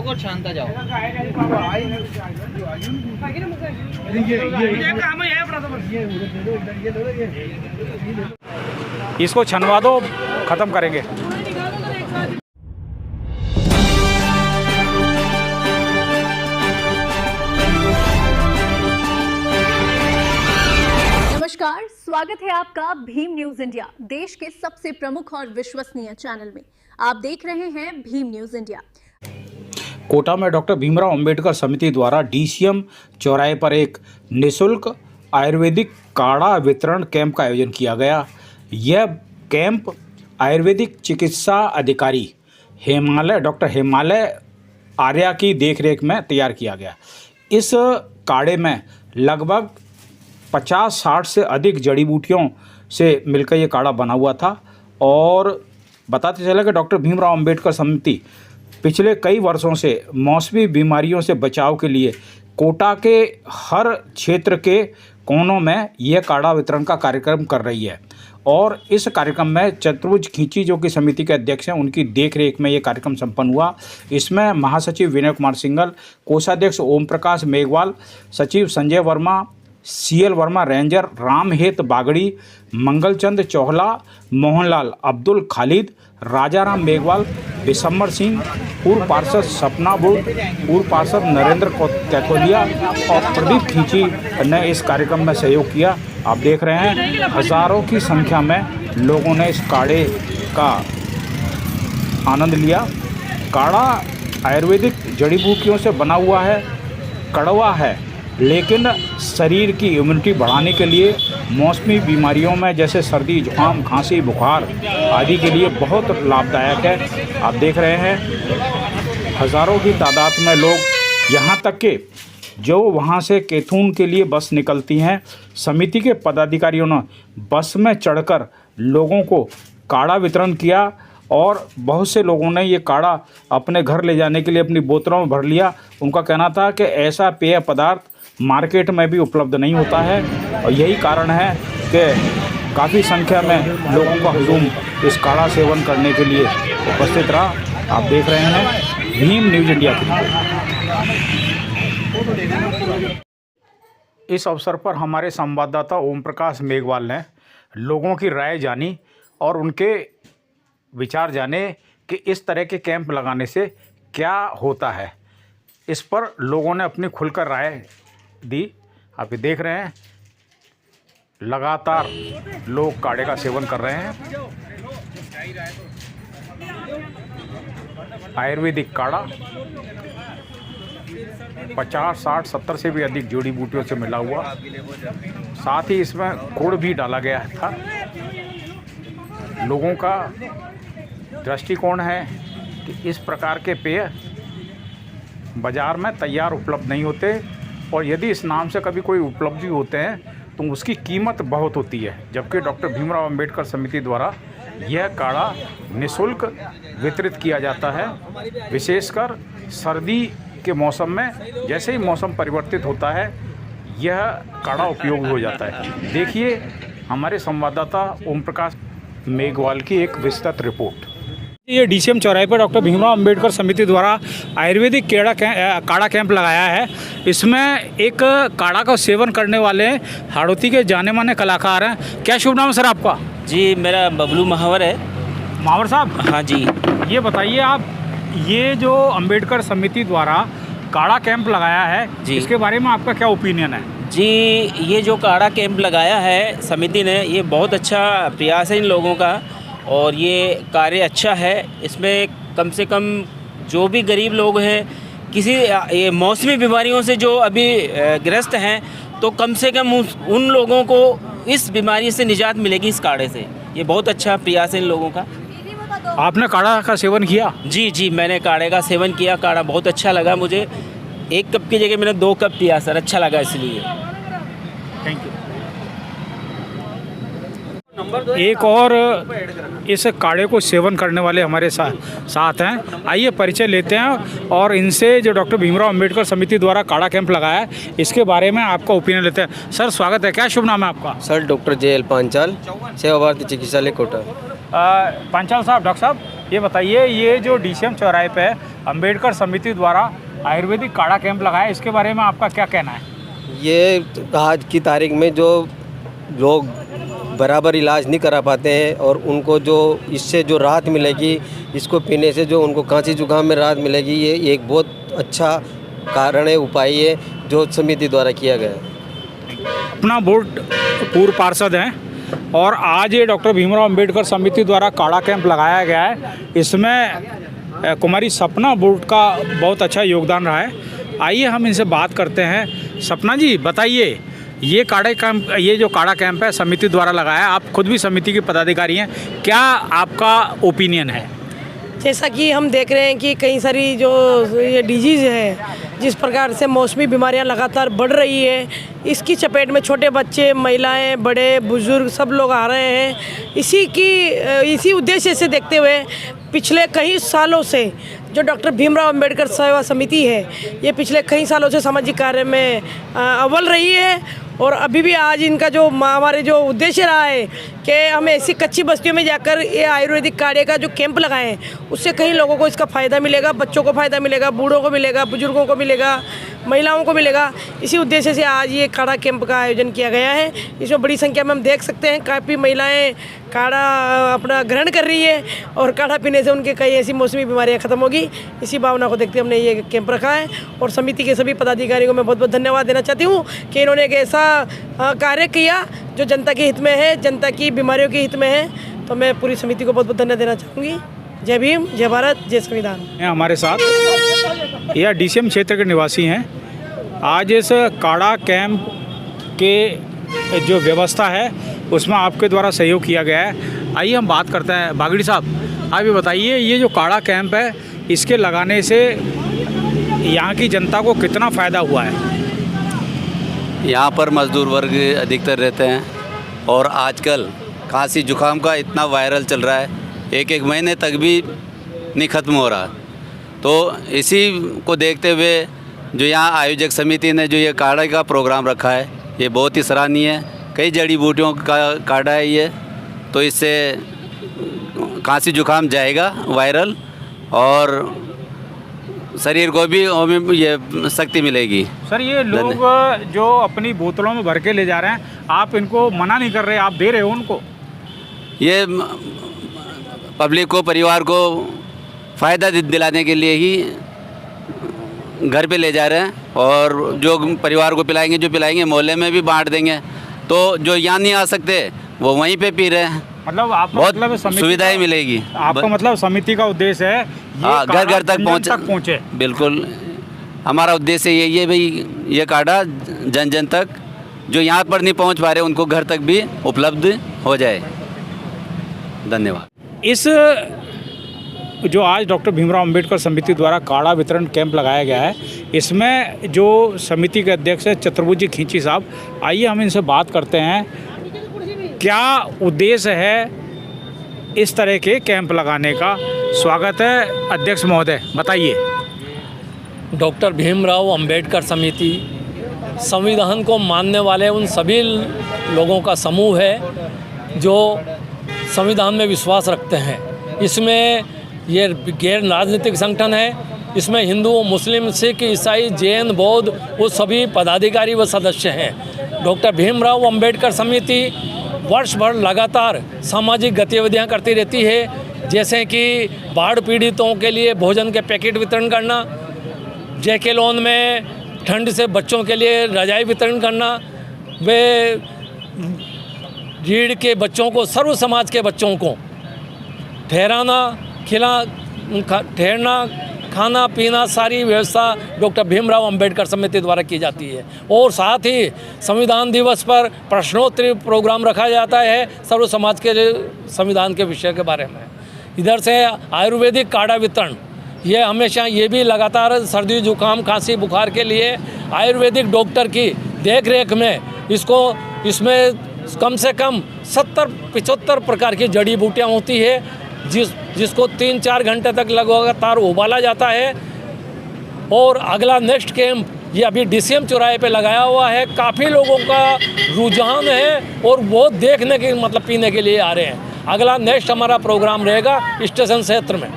अगो शांता जाओ। इसको छनवा दो, खत्म करेंगे। नमस्कार, स्वागत है आपका भीम न्यूज इंडिया, देश के सबसे प्रमुख और विश्वसनीय चैनल में। आप देख रहे हैं भीम न्यूज इंडिया। कोटा में डॉक्टर भीमराव अंबेडकर समिति द्वारा डीसीएम चौराहे पर एक निःशुल्क आयुर्वेदिक काढ़ा वितरण कैंप का आयोजन किया गया। यह कैंप आयुर्वेदिक चिकित्सा अधिकारी डॉक्टर हिमालय आर्या की देखरेख में तैयार किया गया। इस काढ़े में लगभग 50-60 से अधिक जड़ी बूटियों से मिलकर ये काढ़ा बना हुआ था। और बताते चला कि डॉक्टर भीमराव अंबेडकर समिति पिछले कई वर्षों से मौसमी बीमारियों से बचाव के लिए कोटा के हर क्षेत्र के कोनों में यह काढ़ा वितरण का कार्यक्रम कर रही है। और इस कार्यक्रम में चतुर्भुज खींची, जो कि समिति के अध्यक्ष हैं, उनकी देखरेख में ये कार्यक्रम संपन्न हुआ। इसमें महासचिव विनय कुमार सिंघल, कोषाध्यक्ष ओम प्रकाश मेघवाल, सचिव संजय वर्मा, सीएल वर्मा, रेंजर रामहेत बागड़ी, मंगलचंद चौहला, मोहनलाल, अब्दुल खालिद, राजाराम मेघवाल, बिशम्बर सिंह, पूर्व पार्षद सपना बुद्ध, पूर्व पार्षद नरेंद्र कैथोलिया और प्रदीप खींची ने इस कार्यक्रम में सहयोग किया। आप देख रहे हैं हजारों की संख्या में लोगों ने इस काढ़े का आनंद लिया। काढ़ा आयुर्वेदिक जड़ी बूटियों से बना हुआ है, कड़वा है, लेकिन शरीर की इम्यूनिटी बढ़ाने के लिए मौसमी बीमारियों में जैसे सर्दी, जुकाम, खांसी, बुखार आदि के लिए बहुत लाभदायक है। आप देख रहे हैं हज़ारों की तादाद में लोग, यहाँ तक कि जो वहाँ से कैथून के लिए बस निकलती हैं, समिति के पदाधिकारियों ने बस में चढ़कर लोगों को काढ़ा वितरण किया। और बहुत से लोगों ने ये काढ़ा अपने घर ले जाने के लिए अपनी बोतलों में भर लिया। उनका कहना था कि ऐसा पेय पदार्थ मार्केट में भी उपलब्ध नहीं होता है, और यही कारण है कि काफ़ी संख्या में लोगों का हुजूम इस काढ़ा सेवन करने के लिए उपस्थित रहा। आप देख रहे हैं भीम न्यूज इंडिया की रिपोर्ट। इस अवसर पर हमारे संवाददाता ओम प्रकाश मेघवाल ने लोगों की राय जानी और उनके विचार जाने कि इस तरह के कैंप लगाने से क्या होता है। इस पर लोगों ने अपनी खुलकर राय दी। आप ये देख रहे हैं लगातार लोग काढ़े का सेवन कर रहे हैं। आयुर्वेदिक काढ़ा 50, 60, 70 से भी अधिक जड़ी बूटियों से मिला हुआ, साथ ही इसमें गुड़ भी डाला गया था। लोगों का दृष्टिकोण है कि इस प्रकार के पेय बाज़ार में तैयार उपलब्ध नहीं होते, और यदि इस नाम से कभी कोई उपलब्ध भी होते हैं तो उसकी कीमत बहुत होती है। जबकि डॉक्टर भीमराव अंबेडकर समिति द्वारा यह काढ़ा निःशुल्क वितरित किया जाता है। विशेषकर सर्दी के मौसम में जैसे ही मौसम परिवर्तित होता है, यह काढ़ा उपयोगी हो जाता है। देखिए हमारे संवाददाता ओम प्रकाश मेघवाल की एक विस्तृत रिपोर्ट। ये डीसीएम चौराहे पर डॉक्टर भीमराव अंबेडकर समिति द्वारा आयुर्वेदिक काढ़ा कैंप लगाया है। इसमें एक काढ़ा का सेवन करने वाले हाड़ौती के जाने माने कलाकार हैं। क्या शुभ नाम है सर आपका? जी, मेरा बबलू महावर है। महावर साहब? हाँ जी। ये बताइए आप, ये जो अंबेडकर समिति द्वारा काढ़ा कैंप लगाया है, इसके बारे में आपका क्या ओपिनियन है? जी, ये जो काढ़ा कैंप लगाया है समिति ने, ये बहुत अच्छा प्रयास है इन लोगों का, और ये कार्य अच्छा है। इसमें कम से कम जो भी गरीब लोग हैं, किसी ये मौसमी बीमारियों से जो अभी ग्रस्त हैं, तो कम से कम उन लोगों को इस बीमारी से निजात मिलेगी इस काढ़े से। ये बहुत अच्छा प्रयास है इन लोगों का। आपने काढ़ा का सेवन किया? जी जी, मैंने काढ़े का सेवन किया। काढ़ा बहुत अच्छा लगा मुझे। 1 कप की जगह मैंने 2 कप पिया सर, अच्छा लगा इसलिए। Thank you. एक और इस काढ़े को सेवन करने वाले हमारे साथ हैं। आइए परिचय लेते हैं और इनसे जो डॉक्टर भीमराव अंबेडकर समिति द्वारा काढ़ा कैंप लगाया है इसके बारे में आपका ओपिनियन लेते हैं। सर स्वागत है। क्या शुभ नाम है आपका? सर डॉक्टर JL पांचाल, सेवा भारती चिकित्सालय कोटा। पांचाल साहब, डॉक्टर साहब ये बताइए, ये जो डीसीएम चौराहे पे अंबेडकर समिति द्वारा आयुर्वेदिक काढ़ा कैंप लगाया, इसके बारे में आपका क्या कहना है? ये आज की तारीख में जो लोग बराबर इलाज नहीं करा पाते हैं और उनको जो इससे जो राहत मिलेगी, इसको पीने से जो उनको खांसी जुकाम में राहत मिलेगी, ये एक बहुत अच्छा कारण है, उपाय है जो समिति द्वारा किया गया है। अपना बोर्ड पूर्व पार्षद हैं और आज ये डॉक्टर भीमराव अंबेडकर समिति द्वारा काढ़ा कैंप लगाया गया है। इसमें कुमारी सपना बोर्ड का बहुत अच्छा योगदान रहा है। आइए हम इनसे बात करते हैं। सपना जी बताइए, ये जो काढ़ा कैंप है समिति द्वारा लगाया, आप खुद भी समिति के पदाधिकारी हैं, क्या आपका ओपिनियन है? जैसा कि हम देख रहे हैं कि कई सारी जो ये डिजीज़ है, जिस प्रकार से मौसमी बीमारियां लगातार बढ़ रही है, इसकी चपेट में छोटे बच्चे, महिलाएं, बड़े बुजुर्ग सब लोग आ रहे हैं। इसी उद्देश्य से देखते हुए पिछले कई सालों से जो डॉक्टर भीमराव अंबेडकर सेवा समिति है, ये पिछले कई सालों से सामाजिक कार्य में अव्वल रही है। और अभी भी आज इनका जो हमारे जो उद्देश्य रहा है कि हम ऐसी कच्ची बस्तियों में जाकर ये आयुर्वेदिक काढ़े का जो कैंप लगाएं, उससे कई लोगों को इसका फ़ायदा मिलेगा, बच्चों को फ़ायदा मिलेगा, बूढ़ों को मिलेगा, बुजुर्गों को मिलेगा, महिलाओं को मिलेगा। इसी उद्देश्य से आज ये काढ़ा कैंप का आयोजन किया गया है। इसमें बड़ी संख्या में हम देख सकते हैं काफ़ी महिलाएं काढ़ा अपना ग्रहण कर रही है और काढ़ा पीने से उनके कई ऐसी मौसमी बीमारियां ख़त्म होगी। इसी भावना को देखते हमने ये कैंप रखा है और समिति के सभी पदाधिकारियों को मैं बहुत बहुत धन्यवाद देना चाहती हूँ कि इन्होंने एक ऐसा कार्य किया जो जनता के हित में है, जनता की बीमारियों के हित में है। तो मैं पूरी समिति को बहुत बहुत धन्यवाद देना चाहूँगी। जय भीम, जय भारत, जय संविधान। हमारे साथ यह डीसीएम क्षेत्र के निवासी हैं। आज इस काढ़ा कैंप के जो व्यवस्था है उसमें आपके द्वारा सहयोग किया गया है। आइए हम बात करते हैं। बागड़ी साहब, आप ये बताइए, ये जो काढ़ा कैंप है, इसके लगाने से यहाँ की जनता को कितना फ़ायदा हुआ है? यहाँ पर मज़दूर वर्ग अधिकतर रहते हैं और आजकल खांसी जुकाम का इतना वायरल चल रहा है, एक महीने तक भी नहीं ख़त्म हो रहा। तो इसी को देखते हुए जो यहाँ आयोजक समिति ने जो ये काढ़े का प्रोग्राम रखा है, ये बहुत ही सराहनीय है। कई जड़ी बूटियों का काढ़ा है ये, तो इससे खांसी जुकाम जाएगा वायरल और शरीर को भी ये शक्ति मिलेगी। सर, ये लोग जो अपनी बोतलों में भर के ले जा रहे हैं, आप इनको मना नहीं कर रहे, आप दे रहे हो उनको? ये पब्लिक को, परिवार को फ़ायदा दिलाने के लिए ही घर पे ले जा रहे हैं और जो परिवार को पिलाएंगे, जो पिलाएंगे मोहल्ले में भी बांट देंगे। तो जो यहाँ नहीं आ सकते वो वहीं पे पी रहे हैं। मतलब आपका बहुत मतलब सुविधाएं मिलेगी। आपका मतलब समिति का उद्देश्य है हाँ, घर घर तक पहुँचे। बिल्कुल, हमारा उद्देश्य यही है भाई, ये काढ़ा जन जन तक, जो यहाँ पर नहीं पहुँच पा रहे उनको घर तक भी उपलब्ध हो जाए। धन्यवाद। इस जो आज डॉक्टर भीमराव अंबेडकर समिति द्वारा काढ़ा वितरण कैंप लगाया गया है, इसमें जो समिति के अध्यक्ष है चतुर्भुज खींची साहब, आइए हम इनसे बात करते हैं। क्या उद्देश्य है इस तरह के कैंप लगाने का? स्वागत है अध्यक्ष महोदय, बताइए। डॉक्टर भीमराव अंबेडकर समिति संविधान को मानने वाले उन सभी लोगों का समूह है जो संविधान में विश्वास रखते हैं। इसमें ये गैर राजनीतिक संगठन है, इसमें हिंदू, मुस्लिम, सिख, ईसाई, जैन, बौद्ध वो सभी पदाधिकारी व सदस्य हैं। डॉक्टर भीमराव अंबेडकर समिति वर्ष भर लगातार सामाजिक गतिविधियां करती रहती है, जैसे कि बाढ़ पीड़ितों के लिए भोजन के पैकेट वितरण करना, जेके लोन में ठंड से बच्चों के लिए रजाई वितरण करना, वे रीढ़ के बच्चों को, सर्व समाज के बच्चों को ठहरना, खाना पीना सारी व्यवस्था डॉक्टर भीमराव अंबेडकर समिति द्वारा की जाती है। और साथ ही संविधान दिवस पर प्रश्नोत्तरी प्रोग्राम रखा जाता है सर्व समाज के संविधान के विषय के बारे में। इधर से आयुर्वेदिक काढ़ा वितरण, ये हमेशा ये भी लगातार सर्दी जुकाम खांसी बुखार के लिए आयुर्वेदिक डॉक्टर की देख रेख में इसमें कम से कम 70-75 प्रकार की जड़ी बूटियाँ होती है, जिसको 3-4 घंटे तक लगातार उबाला जाता है। और अगला नेक्स्ट कैंप ये अभी डीसीएम चौराहे पे लगाया हुआ है। काफ़ी लोगों का रुझान है और वो देखने के मतलब पीने के लिए आ रहे हैं। अगला नेक्स्ट हमारा प्रोग्राम रहेगा स्टेशन क्षेत्र में।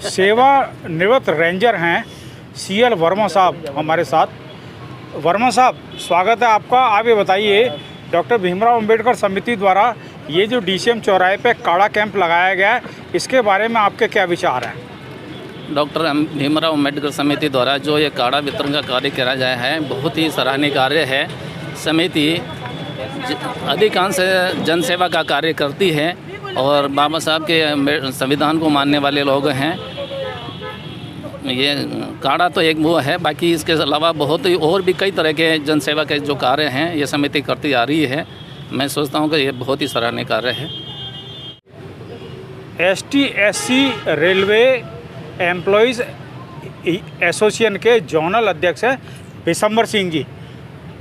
सेवानिवृत्त रेंजर हैं CL वर्मा साहब हमारे साथ। वर्मा साहब, स्वागत है आपका। आप ये बताइए, डॉक्टर भीमराव अंबेडकर समिति द्वारा ये जो DCM चौराहे पे काढ़ा कैंप लगाया गया है, इसके बारे में आपके क्या विचार हैं? डॉक्टर भीमराव अम्बेडकर समिति द्वारा जो ये काढ़ा वितरण का कार्य किया गया है, बहुत ही सराहनीय कार्य है। समिति अधिकांश जनसेवा का कार्य करती है और बाबा साहब के संविधान को मानने वाले लोग हैं। ये काढ़ा तो एक वो है, बाकी इसके अलावा बहुत ही और भी कई तरह के जनसेवा के जो कार्य हैं ये समिति करती आ रही है। मैं सोचता हूँ कि ये बहुत ही सराहनीय कार्य है। ST/SC रेलवे एम्प्लॉयज़ एसोसिएशन के जोनल अध्यक्ष हैं विशंबर सिंह जी।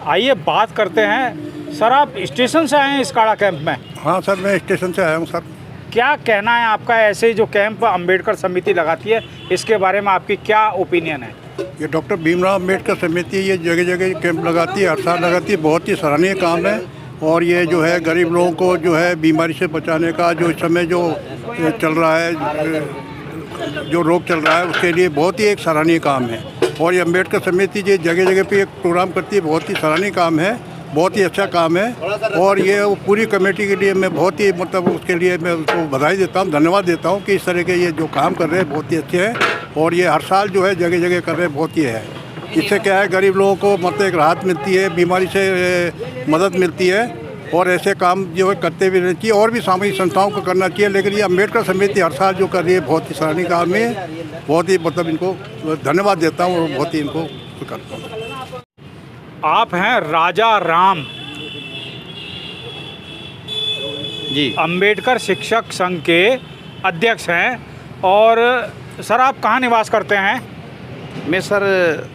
आइए बात करते हैं। सर, आप स्टेशन से आए हैं इस काढ़ा कैंप में? हाँ सर, मैं स्टेशन से आया हूँ सर। क्या कहना है आपका, ऐसे जो कैंप अंबेडकर समिति लगाती है, इसके बारे में आपकी क्या ओपिनियन है? ये डॉक्टर भीमराव अम्बेडकर समिति ये जगह जगह कैंप लगाती है, हर साल लगाती है। बहुत ही सराहनीय काम है। और ये जो है गरीब लोगों को जो है बीमारी से बचाने का जो इस समय जो चल रहा है, जो रोग चल रहा है, उसके लिए बहुत ही एक सराहनीय काम है। और ये अम्बेडकर समिति जो जगह जगह पे एक प्रोग्राम करती है, बहुत ही सराहनीय काम है, बहुत ही अच्छा काम है। और ये पूरी कमेटी के लिए मैं बहुत ही उसके लिए मैं उसको बधाई देता हूँ, धन्यवाद देता हूँ कि इस तरह के ये जो काम कर रहे हैं बहुत ही अच्छे हैं। और ये हर साल जो है जगह जगह कर रहे हैं, बहुत ही है। इससे क्या है, गरीब लोगों को एक राहत मिलती है, बीमारी से मदद मिलती है। और ऐसे काम जो है करते भी रहना चाहिए और भी सामाजिक संस्थाओं को करना चाहिए। लेकिन ये अम्बेडकर समिति हर साल जो कर रही है बहुत ही सराहनीय काम है। बहुत ही इनको धन्यवाद देता हूँ और बहुत ही इनको करता हूँ। आप हैं राजा राम जी, अंबेडकर शिक्षक संघ के अध्यक्ष हैं। और सर, आप कहाँ निवास करते हैं? मैं सर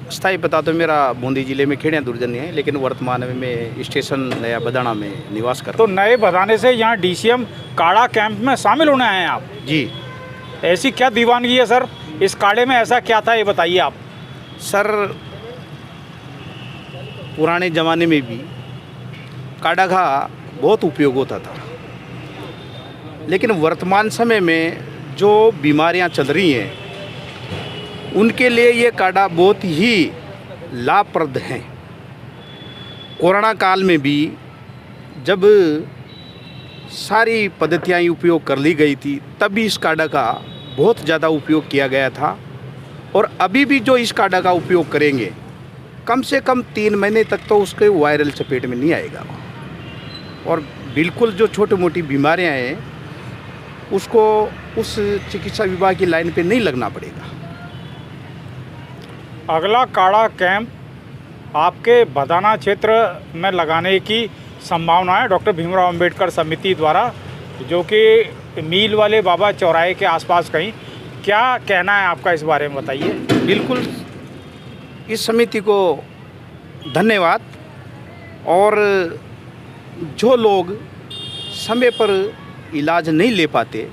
स्थायी पता तो मेरा बूंदी जिले में खेड़िया दुर्जनी है, लेकिन वर्तमान में मैं स्टेशन नया बदाना में निवास करता तो नए बदाने से यहाँ DCM काढ़ा कैंप में शामिल होने आए हैं आप? जी। ऐसी क्या दीवानगी है सर इस काढ़े में, ऐसा क्या था ये बताइए आप। सर, पुराने ज़माने में भी काढ़ा का बहुत उपयोग होता था, लेकिन वर्तमान समय में जो बीमारियां चल रही हैं उनके लिए ये काढ़ा बहुत ही लाभप्रद है। कोरोना काल में भी जब सारी पद्धतियाँ उपयोग कर ली गई थी, तब भी इस काढ़ा का बहुत ज़्यादा उपयोग किया गया था। और अभी भी जो इस काढ़ा का उपयोग करेंगे, कम से कम 3 महीने तक तो उसके वायरल चपेट में नहीं आएगा। और बिल्कुल जो छोटी मोटी बीमारियां हैं उसको उस चिकित्सा विभाग की लाइन पे नहीं लगना पड़ेगा। अगला काढ़ा कैंप आपके बदाना क्षेत्र में लगाने की संभावना है डॉक्टर भीमराव अंबेडकर समिति द्वारा, जो कि मील वाले बाबा चौराहे के आसपास कहीं। क्या कहना है आपका इस बारे में, बताइए। बिल्कुल, इस समिति को धन्यवाद। और जो लोग समय पर इलाज नहीं ले पाते,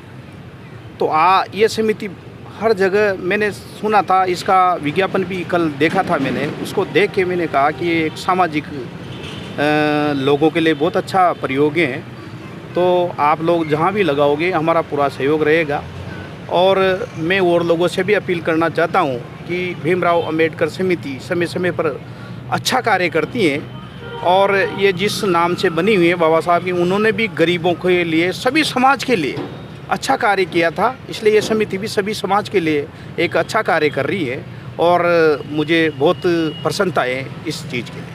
तो ये समिति हर जगह, मैंने सुना था, इसका विज्ञापन भी कल देखा था मैंने, उसको देख के मैंने कहा कि ये एक सामाजिक लोगों के लिए बहुत अच्छा प्रयोग है। तो आप लोग जहाँ भी लगाओगे हमारा पूरा सहयोग रहेगा। और मैं और लोगों से भी अपील करना चाहता हूँ कि भीमराव अंबेडकर समिति समय समय पर अच्छा कार्य करती है। और ये जिस नाम से बनी हुई है बाबा साहब की, उन्होंने भी गरीबों के लिए, सभी समाज के लिए अच्छा कार्य किया था। इसलिए ये समिति भी सभी समाज के लिए एक अच्छा कार्य कर रही है और मुझे बहुत प्रसन्नता है इस चीज़ के लिए।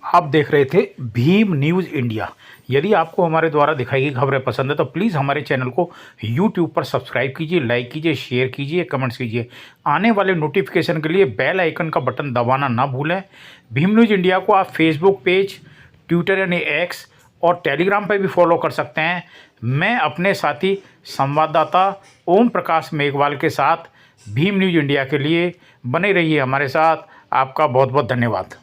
आप देख रहे थे भीम न्यूज़ इंडिया। यदि आपको हमारे द्वारा दिखाई गई खबरें पसंद है तो प्लीज़ हमारे चैनल को यूट्यूब पर सब्सक्राइब कीजिए, लाइक कीजिए, शेयर कीजिए, कमेंट्स कीजिए। आने वाले नोटिफिकेशन के लिए बेल आइकन का बटन दबाना ना भूलें। भीम न्यूज़ इंडिया को आप फेसबुक पेज, ट्विटर यानी X और टेलीग्राम पर भी फॉलो कर सकते हैं। मैं अपने साथी संवाददाता ओम प्रकाश मेघवाल के साथ भीम न्यूज़ इंडिया के लिए बने रहिए हमारे साथ। आपका बहुत बहुत धन्यवाद।